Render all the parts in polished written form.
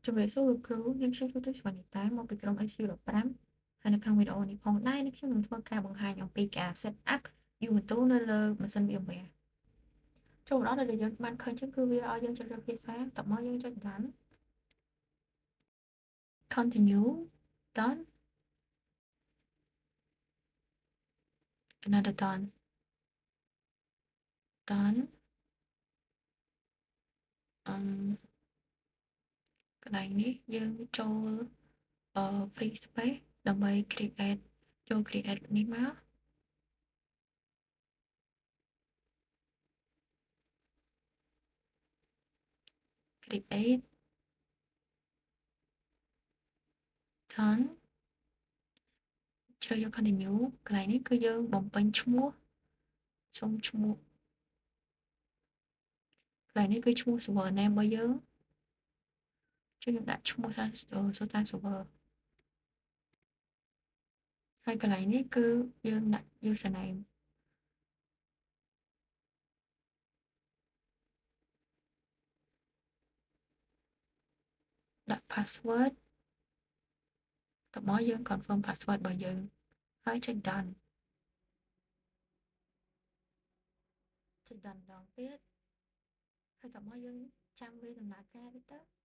ជំរាបសួរលោកគ្រូយើងខ្ញុំចូលទៅស្វានីតាមកពីក្រុម ICU15 ហើយនៅក្នុងវីដេអូនេះផងដែរនេះខ្ញុំនឹងធ្វើការបង្ហាញអំពីការ set up Ubuntu នៅលើម៉ាស៊ីន VMware ចូលមកដល់ដែលយើងបានឃើញចឹងគឺវាឲ្យយើងជ្រើសរើសភាសាតមកយើងចុច Done Continue Done Another Done Done កន្លែងនេះយើងចូល free space ដើម្បី create ចូល create នេះមក create Done ជ្រើសយក continue កន្លែងនេះគឺយើងបំពេញឈ្មោះសុំឈ្មោះកន្លែងនេះគឺឈ្មោះ server name របស់យើងជួយយើងដាក់ឈ្មោះថា Sultan server ហើយកន្លែងនេះគឺយើងដាក់ username ដាក់ password តមកយើង confirm password របស់យើងហើយចុច done ចុច done ម្ដងទៀតហើយតមកយើងចាំវាដំណើរការទៅ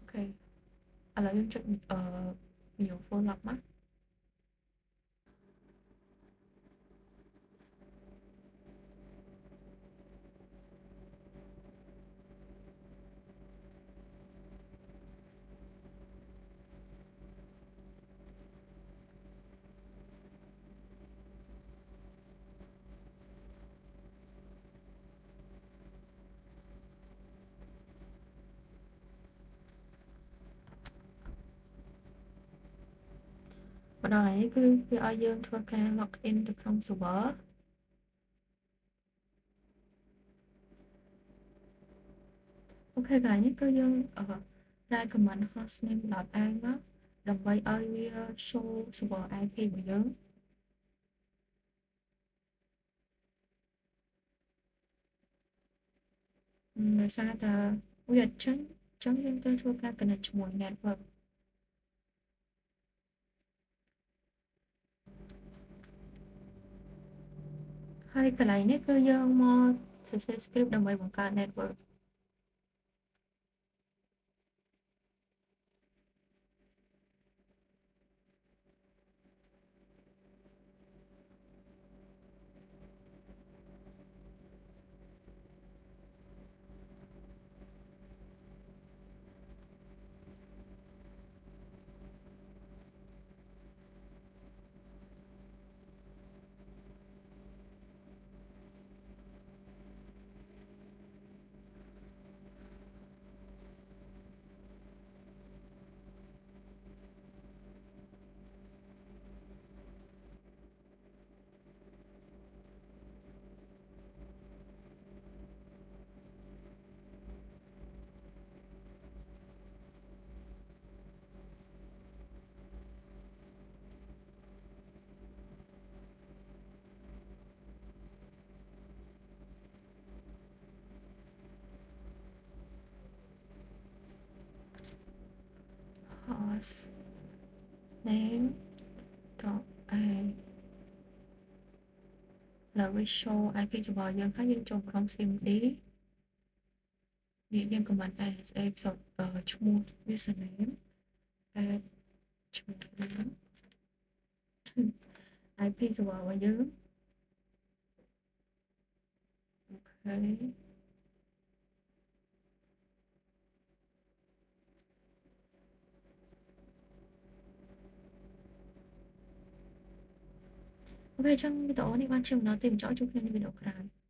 អូខេឥឡូវយើងចុចnew phone lock មកមកដល់ហើយគឺវាឲ្យយើងធ្វើការ log in ទៅក្នុង server អូខេកន្លែងនេះគឺយើងrecommend hostname.ai មកដើម្បីឲ្យវា show server IP របស់យើងដោយសារតែវាអត់ចឹងយើងត្រូវធ្វើការ connect ជាមួយ network ហើយកន្លែងនេះគឺយើងមកសរសេរ script ដើម្បីបង្កើត network host name dot ai แล้ว show IP របស់យើងហើយយើងចូលក្នុង cmd នេះយើង command asa ឈ្មោះ username add ឈ្មោះ IP របស់យើងអូខេអូខេចឹងវីដេអូនេះបានជិះមកដល់ទីបញ្ចប់ជួបគ្នានៅវីដេអូក្រោយ